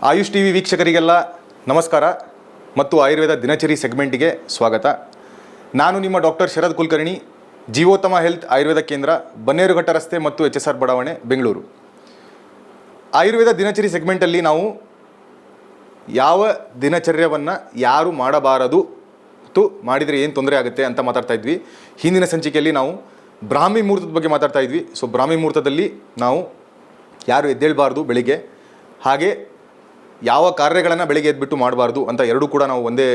AYUSH TV ವೀಕ್ಷಕರಿಗೆಲ್ಲ ನಮಸ್ಕಾರ ಮತ್ತು ಆಯುರ್ವೇದ ದಿನಚರಿ ಸೆಗ್ಮೆಂಟಿಗೆ ಸ್ವಾಗತ. ನಾನು ನಿಮ್ಮ ಡಾಕ್ಟರ್ ಶರದ್ ಕುಲಕರ್ಣಿ, ಜೀವೋತ್ತಮ ಹೆಲ್ತ್ ಆಯುರ್ವೇದ ಕೇಂದ್ರ, ಬನ್ನೇರುಘಟ್ಟ ರಸ್ತೆ ಮತ್ತು HSR ಬಡಾವಣೆ, ಬೆಂಗಳೂರು. ಆಯುರ್ವೇದ ದಿನಚರಿ ಸೆಗ್ಮೆಂಟಲ್ಲಿ ನಾವು ಯಾವ ದಿನಚರ್ಯವನ್ನು ಯಾರು ಮಾಡಬಾರದು ಮತ್ತು ಮಾಡಿದರೆ ಏನು ತೊಂದರೆ ಆಗುತ್ತೆ ಅಂತ ಮಾತಾಡ್ತಾ ಇದ್ವಿ. ಹಿಂದಿನ ಸಂಚಿಕೆಯಲ್ಲಿ ನಾವು ಬ್ರಾಹ್ಮಿ ಮುಹೂರ್ತದ ಬಗ್ಗೆ ಮಾತಾಡ್ತಾ ಇದ್ವಿ. ಸೊ ಬ್ರಾಹ್ಮಿ ಮುಹೂರ್ತದಲ್ಲಿ ನಾವು ಯಾರು ಎದ್ದೇಳಬಾರ್ದು ಬೆಳಿಗ್ಗೆ, ಹಾಗೆ ಯಾವ ಕಾರ್ಯಗಳನ್ನು ಬೆಳಿಗ್ಗೆ ಎದ್ಬಿಟ್ಟು ಮಾಡಬಾರ್ದು ಅಂತ ಎರಡೂ ಕೂಡ ನಾವು ಒಂದೇ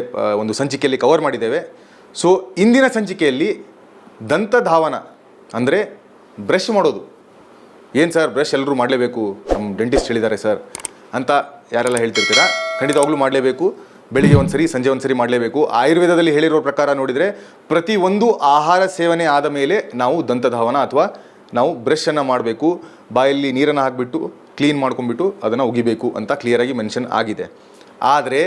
ಒಂದು ಸಂಚಿಕೆಯಲ್ಲಿ ಕವರ್ ಮಾಡಿದ್ದೇವೆ. ಸೊ ಇಂದಿನ ಸಂಚಿಕೆಯಲ್ಲಿ ದಂತಧಾವನ ಅಂದರೆ ಬ್ರಷ್ ಮಾಡೋದು. ಏನು ಸರ್ ಬ್ರಷ್ ಎಲ್ಲರೂ ಮಾಡಲೇಬೇಕು, ನಮ್ಮ ಡೆಂಟಿಸ್ಟ್ ಹೇಳಿದ್ದಾರೆ ಸರ್ ಅಂತ ಯಾರೆಲ್ಲ ಹೇಳ್ತಿರ್ತೀರಾ, ಖಂಡಿತವಾಗ್ಲೂ ಮಾಡಲೇಬೇಕು. ಬೆಳಿಗ್ಗೆ ಒಂದು ಸರಿ, ಸಂಜೆ ಒಂದು ಸರಿ ಮಾಡಲೇಬೇಕು. ಆಯುರ್ವೇದದಲ್ಲಿ ಹೇಳಿರೋ ಪ್ರಕಾರ ನೋಡಿದರೆ ಪ್ರತಿಯೊಂದು ಆಹಾರ ಸೇವನೆ ಆದ ಮೇಲೆ ನಾವು ದಂತಧಾವನ ಅಥವಾ ನಾವು ಬ್ರಷನ್ನು ಮಾಡಬೇಕು. ಬಾಯಲ್ಲಿ ನೀರನ್ನು ಹಾಕಿಬಿಟ್ಟು ಕ್ಲೀನ್ ಮಾಡ್ಕೊಂಡ್ಬಿಟ್ಟು ಅದನ್ನು ಉಗಿಬೇಕು ಅಂತ ಕ್ಲಿಯರಾಗಿ ಮೆನ್ಷನ್ ಆಗಿದೆ. ಆದರೆ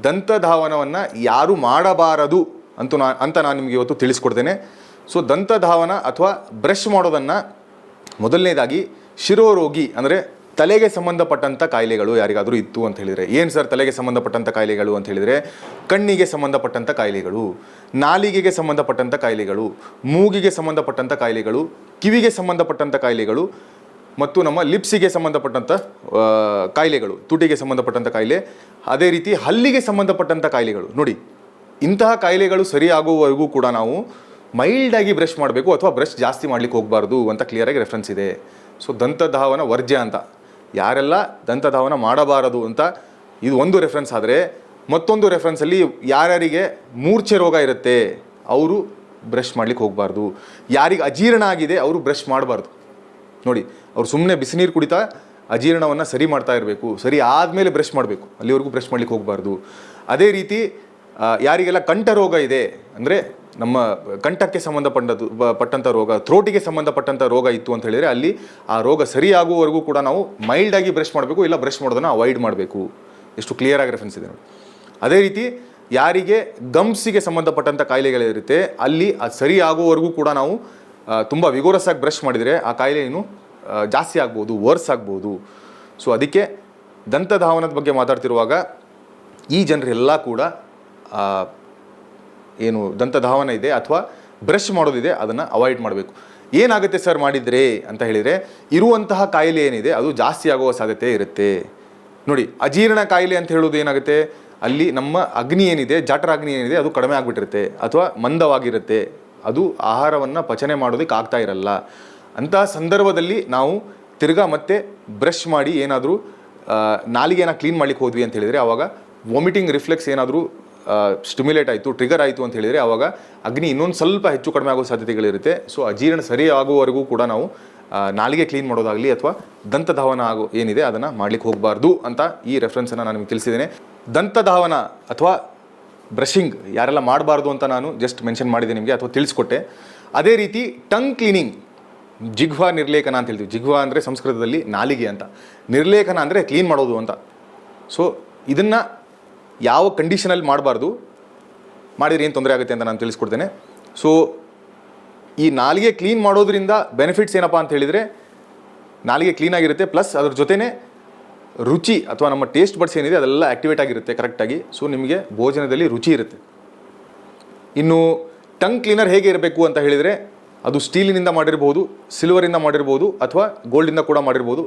ದಂತಧಾವನವನ್ನು ಯಾರು ಮಾಡಬಾರದು ಅಂತ ನಾನು ನಿಮಗೆ ಇವತ್ತು ತಿಳಿಸ್ಕೊಡ್ತೇನೆ. ಸೊ ದಂತಧಾವನ ಅಥವಾ ಬ್ರಷ್ ಮಾಡೋದನ್ನು ಮೊದಲನೇದಾಗಿ ಶಿರೋರೋಗಿ ಅಂದರೆ ತಲೆಗೆ ಸಂಬಂಧಪಟ್ಟಂಥ ಕಾಯಿಲೆಗಳು ಯಾರಿಗಾದರೂ ಇತ್ತು ಅಂತ ಹೇಳಿದರೆ, ಏನು ಸರ್ ತಲೆಗೆ ಸಂಬಂಧಪಟ್ಟಂಥ ಕಾಯಿಲೆಗಳು ಅಂತ ಹೇಳಿದರೆ, ಕಣ್ಣಿಗೆ ಸಂಬಂಧಪಟ್ಟಂಥ ಕಾಯಿಲೆಗಳು, ನಾಲಿಗೆಗೆ ಸಂಬಂಧಪಟ್ಟಂಥ ಕಾಯಿಲೆಗಳು, ಮೂಗಿಗೆ ಸಂಬಂಧಪಟ್ಟಂಥ ಕಾಯಿಲೆಗಳು, ಕಿವಿಗೆ ಸಂಬಂಧಪಟ್ಟಂಥ ಕಾಯಿಲೆಗಳು ಮತ್ತು ನಮ್ಮ ಲಿಪ್ಸಿಗೆ ಸಂಬಂಧಪಟ್ಟಂಥ ಕಾಯಿಲೆಗಳು, ತುಟಿಗೆ ಸಂಬಂಧಪಟ್ಟಂಥ ಕಾಯಿಲೆ, ಅದೇ ರೀತಿ ಹಲ್ಲಿಗೆ ಸಂಬಂಧಪಟ್ಟಂಥ ಕಾಯಿಲೆಗಳು. ನೋಡಿ, ಇಂತಹ ಕಾಯಿಲೆಗಳು ಸರಿಯಾಗುವವರೆಗೂ ಕೂಡ ನಾವು ಮೈಲ್ಡಾಗಿ ಬ್ರಷ್ ಮಾಡಬೇಕು ಅಥವಾ ಬ್ರಷ್ ಜಾಸ್ತಿ ಮಾಡಲಿಕ್ಕೆ ಹೋಗಬಾರ್ದು ಅಂತ ಕ್ಲಿಯರಾಗಿ ರೆಫರೆನ್ಸ್ ಇದೆ. ಸೊ ದಂತಧಾವನ ವರ್ಜ್ಯ ಅಂತ, ಯಾರೆಲ್ಲ ದಂತಧಾವನ ಮಾಡಬಾರದು ಅಂತ ಇದು ಒಂದು ರೆಫರೆನ್ಸ್. ಆದರೆ ಮತ್ತೊಂದು ರೆಫರೆನ್ಸಲ್ಲಿ ಯಾರ್ಯಾರಿಗೆ ಮೂರ್ಛೆ ರೋಗ ಇರುತ್ತೆ ಅವರು ಬ್ರಷ್ ಮಾಡಲಿಕ್ಕೆ ಹೋಗಬಾರ್ದು. ಯಾರಿಗೆ ಅಜೀರ್ಣ ಆಗಿದೆ ಅವರು ಬ್ರಷ್ ಮಾಡಬಾರ್ದು. ನೋಡಿ, ಅವ್ರು ಸುಮ್ಮನೆ ಬಿಸಿನೀರು ಕುಡಿತಾ ಅಜೀರ್ಣವನ್ನು ಸರಿ ಮಾಡ್ತಾ ಇರಬೇಕು, ಸರಿ ಆದಮೇಲೆ ಬ್ರಷ್ ಮಾಡಬೇಕು, ಅಲ್ಲಿವರೆಗೂ ಬ್ರಷ್ ಮಾಡಲಿಕ್ಕೆ ಹೋಗಬಾರ್ದು. ಅದೇ ರೀತಿ ಯಾರಿಗೆಲ್ಲ ಕಂಠ ರೋಗ ಇದೆ ಅಂದರೆ ನಮ್ಮ ಕಂಠಕ್ಕೆ ಪಟ್ಟಂಥ ರೋಗ, ಥ್ರೋಟಿಗೆ ಸಂಬಂಧಪಟ್ಟಂಥ ರೋಗ ಇತ್ತು ಅಂತ ಹೇಳಿದರೆ ಅಲ್ಲಿ ಆ ರೋಗ ಸರಿಯಾಗುವವರೆಗೂ ಕೂಡ ನಾವು ಮೈಲ್ಡಾಗಿ ಬ್ರಷ್ ಮಾಡಬೇಕು, ಇಲ್ಲ ಬ್ರಷ್ ಮಾಡೋದನ್ನು ಅವಾಯ್ಡ್ ಮಾಡಬೇಕು. ಎಷ್ಟು ಕ್ಲಿಯರಾಗಿ ರೆಫರೆನ್ಸ್ ಇದೆ ನೋಡಿ. ಅದೇ ರೀತಿ ಯಾರಿಗೆ ಗಮ್ಸಿಗೆ ಸಂಬಂಧಪಟ್ಟಂಥ ಕಾಯಿಲೆಗಳಿರುತ್ತೆ ಅಲ್ಲಿ ಅದು ಸರಿಯಾಗುವವರೆಗೂ ಕೂಡ ನಾವು ತುಂಬ ವಿಗೋರಸ್ ಆಗಿ ಬ್ರಷ್ ಮಾಡಿದರೆ ಆ ಕಾಯಿಲೆ ಏನು ಜಾಸ್ತಿ ಆಗ್ಬೋದು, ವರ್ಸ್ ಆಗ್ಬೋದು. ಸೊ ಅದಕ್ಕೆ ದಂತಧಾವನದ ಬಗ್ಗೆ ಮಾತಾಡ್ತಿರುವಾಗ ಈ ಜನರೆಲ್ಲ ಕೂಡ ಏನು ದಂತಧಾವನ ಇದೆ ಅಥವಾ ಬ್ರಷ್ ಮಾಡೋದಿದೆ ಅದನ್ನು ಅವಾಯ್ಡ್ ಮಾಡಬೇಕು. ಏನಾಗುತ್ತೆ ಸರ್ ಮಾಡಿದರೆ ಅಂತ ಹೇಳಿದರೆ, ಇರುವಂತಹ ಕಾಯಿಲೆ ಏನಿದೆ ಅದು ಜಾಸ್ತಿ ಆಗುವ ಸಾಧ್ಯತೆ ಇರುತ್ತೆ. ನೋಡಿ, ಅಜೀರ್ಣ ಕಾಯಿಲೆ ಅಂತ ಹೇಳೋದು ಏನಾಗುತ್ತೆ, ಅಲ್ಲಿ ನಮ್ಮ ಅಗ್ನಿ ಏನಿದೆ, ಜಠರಾಗ್ನಿ ಏನಿದೆ ಅದು ಕಡಿಮೆ ಆಗಿಬಿಟ್ಟಿರುತ್ತೆ ಅಥವಾ ಮಂದವಾಗಿರುತ್ತೆ, ಅದು ಆಹಾರವನ್ನು ಪಚನೆ ಮಾಡೋದಕ್ಕೆ ಆಗ್ತಾ ಇರಲ್ಲ. ಅಂತಹ ಸಂದರ್ಭದಲ್ಲಿ ನಾವು ತಿರ್ಗಾ ಮತ್ತೆ ಬ್ರಷ್ ಮಾಡಿ ಏನಾದರೂ ನಾಲಿಗೆನ ಕ್ಲೀನ್ ಮಾಡ್ಲಿಕ್ಕೆ ಹೋದ್ವಿ ಅಂತ ಹೇಳಿದರೆ ಆವಾಗ ವಾಮಿಟಿಂಗ್ ರಿಫ್ಲೆಕ್ಸ್ ಏನಾದರೂ ಸ್ಟಿಮ್ಯುಲೇಟ್ ಆಯಿತು, ಟ್ರಿಗರ್ ಆಯಿತು ಅಂತ ಹೇಳಿದರೆ ಆವಾಗ ಅಗ್ನಿ ಇನ್ನೊಂದು ಸ್ವಲ್ಪ ಹೆಚ್ಚು ಕಡಿಮೆ ಆಗೋ ಸಾಧ್ಯತೆಗಳಿರುತ್ತೆ. ಸೊ ಅಜೀರ್ಣ ಸರಿ ಆಗುವವರೆಗೂ ಕೂಡ ನಾವು ನಾಲಿಗೆ ಕ್ಲೀನ್ ಮಾಡೋದಾಗಲಿ ಅಥವಾ ದಂತಧಾವನ ಏನಿದೆ ಅದನ್ನು ಮಾಡ್ಲಿಕ್ಕೆ ಹೋಗಬಾರ್ದು ಅಂತ ಈ ರೆಫರೆನ್ಸನ್ನು ನಾನು ನಿಮಗೆ ತಿಳಿಸಿದ್ದೇನೆ. ದಂತಧಾವನ ಅಥವಾ ಬ್ರಷಿಂಗ್ ಯಾರೆಲ್ಲ ಮಾಡಬಾರ್ದು ಅಂತ ನಾನು ಜಸ್ಟ್ ಮೆನ್ಷನ್ ಮಾಡಿದೆ ನಿಮಗೆ ಅಥವಾ ತಿಳಿಸ್ಕೊಟ್ಟೆ. ಅದೇ ರೀತಿ ಟಂಗ್ ಕ್ಲೀನಿಂಗ್, ಜಿಹ್ವಾ ನಿರ್ಲೇಖನ ಅಂತ ಹೇಳ್ತೀವಿ. ಜಿಹ್ವಾ ಅಂದರೆ ಸಂಸ್ಕೃತದಲ್ಲಿ ನಾಲಿಗೆ ಅಂತ, ನಿರ್ಲೇಖನ ಅಂದರೆ ಕ್ಲೀನ್ ಮಾಡೋದು ಅಂತ. ಸೊ ಇದನ್ನು ಯಾವ ಕಂಡೀಷನಲ್ಲಿ ಮಾಡಬಾರ್ದು, ಮಾಡಿದರೆ ಏನು ತೊಂದರೆ ಆಗುತ್ತೆ ಅಂತ ನಾನು ತಿಳಿಸ್ಕೊಡ್ತೇನೆ. ಸೊ ಈ ನಾಲಿಗೆ ಕ್ಲೀನ್ ಮಾಡೋದ್ರಿಂದ ಬೆನಿಫಿಟ್ಸ್ ಏನಪ್ಪ ಅಂತ ಹೇಳಿದರೆ, ನಾಲಿಗೆ ಕ್ಲೀನಾಗಿರುತ್ತೆ, ಪ್ಲಸ್ ಅದ್ರ ಜೊತೆನೇ ರುಚಿ ಅಥವಾ ನಮ್ಮ ಟೇಸ್ಟ್ ಬಡ್ಸ್ ಏನಿದೆ ಅದೆಲ್ಲ ಆ್ಯಕ್ಟಿವೇಟ್ ಆಗಿರುತ್ತೆ ಕರೆಕ್ಟಾಗಿ. ಸೊ ನಿಮಗೆ ಭೋಜನದಲ್ಲಿ ರುಚಿ ಇರುತ್ತೆ. ಇನ್ನು ಟಂಗ್ ಕ್ಲೀನರ್ ಹೇಗೆ ಇರಬೇಕು ಅಂತ ಹೇಳಿದರೆ, ಅದು ಸ್ಟೀಲಿನಿಂದ ಮಾಡಿರ್ಬೋದು, ಸಿಲ್ವರಿಂದ ಮಾಡಿರ್ಬೋದು ಅಥವಾ ಗೋಲ್ಡಿಂದ ಕೂಡ ಮಾಡಿರ್ಬೋದು.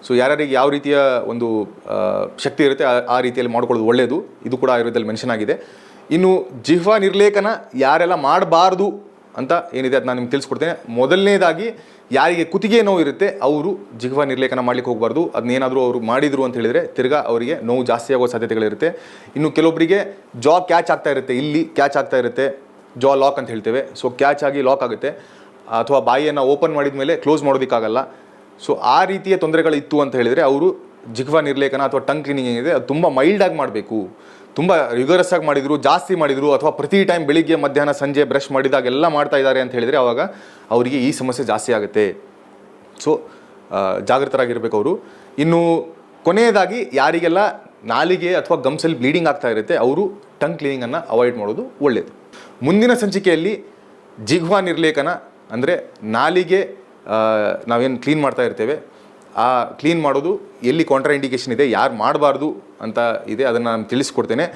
ಸೊ ಯಾರ್ಯಾರಿಗೆ ಯಾವ ರೀತಿಯ ಒಂದು ಶಕ್ತಿ ಇರುತ್ತೆ ಆ ರೀತಿಯಲ್ಲಿ ಮಾಡ್ಕೊಳ್ಳೋದು ಒಳ್ಳೆಯದು. ಇದು ಕೂಡ ಆಯುರ್ವೇದದಲ್ಲಿ ಮೆನ್ಷನ್ ಆಗಿದೆ. ಇನ್ನು ಜಿಹ್ವಾ ನಿರ್ಲೇಖನ ಯಾರೆಲ್ಲ ಮಾಡಬಾರ್ದು ಅಂತ ಏನಿದೆ ಅದು ನಾನು ನಿಮ್ಗೆ ತಿಳಿಸ್ಕೊಡ್ತೇನೆ. ಮೊದಲನೇದಾಗಿ ಯಾರಿಗೆ ಕುತ್ತಿಗೆ ನೋವು ಇರುತ್ತೆ ಅವರು ಜಿಹ್ವಾ ನಿರ್ಲೇಖನ ಮಾಡ್ಲಿಕ್ಕೆ ಹೋಗಬಾರ್ದು. ಅದನ್ನೇನಾದರೂ ಅವರು ಮಾಡಿದರು ಅಂತ ಹೇಳಿದರೆ ತಿರ್ಗಾ ಅವರಿಗೆ ನೋವು ಜಾಸ್ತಿ ಆಗೋ ಸಾಧ್ಯತೆಗಳಿರುತ್ತೆ. ಇನ್ನು ಕೆಲವೊಬ್ಬರಿಗೆ ಜಾ ಕ್ಯಾಚ್ ಆಗ್ತಾ ಇರುತ್ತೆ, ಇಲ್ಲಿ ಕ್ಯಾಚ್ ಆಗ್ತಾ ಇರುತ್ತೆ, ಜಾ ಲಾಕ್ ಅಂತ ಹೇಳ್ತೇವೆ. ಸೊ ಕ್ಯಾಚ್ ಆಗಿ ಲಾಕ್ ಆಗುತ್ತೆ ಅಥವಾ ಬಾಯಿಯನ್ನು ಓಪನ್ ಮಾಡಿದ ಮೇಲೆ ಕ್ಲೋಸ್ ಮಾಡೋದಕ್ಕಾಗಲ್ಲ. ಸೊ ಆ ರೀತಿಯ ತೊಂದರೆಗಳಿತ್ತು ಅಂತ ಹೇಳಿದರೆ ಅವರು ಜಿಹ್ವಾ ನಿರ್ಲೇಖನ ಅಥವಾ ಟಂಗ್ ಕ್ಲೀನಿಂಗ್ ಏನಿದೆ ಅದು ತುಂಬ ಮೈಲ್ಡಾಗಿ ಮಾಡಬೇಕು. ತುಂಬ ರಿಗರಸ್ ಆಗಿ ಮಾಡಿದರು, ಜಾಸ್ತಿ ಮಾಡಿದರು ಅಥವಾ ಪ್ರತಿ ಟೈಮ್ ಬೆಳಿಗ್ಗೆ ಮಧ್ಯಾಹ್ನ ಸಂಜೆ ಬ್ರಷ್ ಮಾಡಿದಾಗೆಲ್ಲ ಮಾಡ್ತಾ ಇದ್ದಾರೆ ಅಂತ ಹೇಳಿದರೆ ಆವಾಗ ಅವರಿಗೆ ಈ ಸಮಸ್ಯೆ ಜಾಸ್ತಿ ಆಗುತ್ತೆ. ಸೊ ಜಾಗೃತರಾಗಿರಬೇಕು ಅವರು. ಇನ್ನು ಕೊನೆಯದಾಗಿ ಯಾರಿಗೆಲ್ಲ ನಾಲಿಗೆ ಅಥವಾ ಗಮ್ಸಲ್ಲಿ ಬ್ಲೀಡಿಂಗ್ ಆಗ್ತಾ ಇರುತ್ತೆ ಅವರು ಟಂಗ್ ಕ್ಲೀನಿಂಗನ್ನು ಅವಾಯ್ಡ್ ಮಾಡೋದು ಒಳ್ಳೆಯದು. ಮುಂದಿನ ಸಂಚಿಕೆಯಲ್ಲಿ ಜಿಹ್ವಾ ನಿರ್ಲೇಖನ ಅಂದರೆ ನಾಲಿಗೆ ನಾವೇನು ಕ್ಲೀನ್ ಮಾಡ್ತಾ ಇರ್ತೇವೆ ಆ ಕ್ಲೀನ್ ಮಾಡೋದು ಎಲ್ಲಿ ಕಾಂಟ್ರಾ ಇಂಡಿಕೇಷನ್ ಇದೆ, ಯಾರು ಮಾಡಬಾರ್ದು ಅಂತ ಇದೆ, ಅದನ್ನು ನಾನು ತಿಳಿಸ್ಕೊಡ್ತೇನೆ.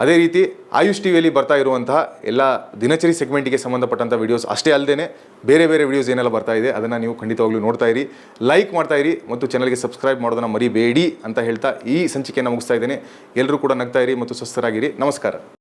ಅದೇ ರೀತಿ ಆಯುಷ್ ಟಿವಿಯಲ್ಲಿ ಬರ್ತಾ ಇರುವಂತಹ ಎಲ್ಲ ದಿನಚರಿ ಸೆಗ್ಮೆಂಟಿಗೆ ಸಂಬಂಧಪಟ್ಟಂಥ ವಿಡಿಯೋಸ್ ಅಷ್ಟೇ ಅಲ್ಲದೆ ಬೇರೆ ಬೇರೆ ವಿಡಿಯೋಸ್ ಏನೆಲ್ಲ ಬರ್ತಾ ಇದೆ ಅದನ್ನು ನೀವು ಖಂಡಿತವಾಗ್ಲೂ ನೋಡ್ತಾ ಇರಿ, ಲೈಕ್ ಮಾಡ್ತಾ ಇರಿ ಮತ್ತು ಚಾನಲ್ಗೆ ಸಬ್ಸ್ಕ್ರೈಬ್ ಮಾಡೋದನ್ನು ಮರಿಬೇಡಿ ಅಂತ ಹೇಳ್ತಾ ಈ ಸಂಚಿಕೆಯನ್ನು ಮುಗಿಸ್ತಾ ಇದ್ದೇನೆ. ಎಲ್ಲರೂ ಕೂಡ ನಗ್ತಾ ಇರಿ ಮತ್ತು ಸ್ವಸ್ಥರಾಗಿರಿ. ನಮಸ್ಕಾರ.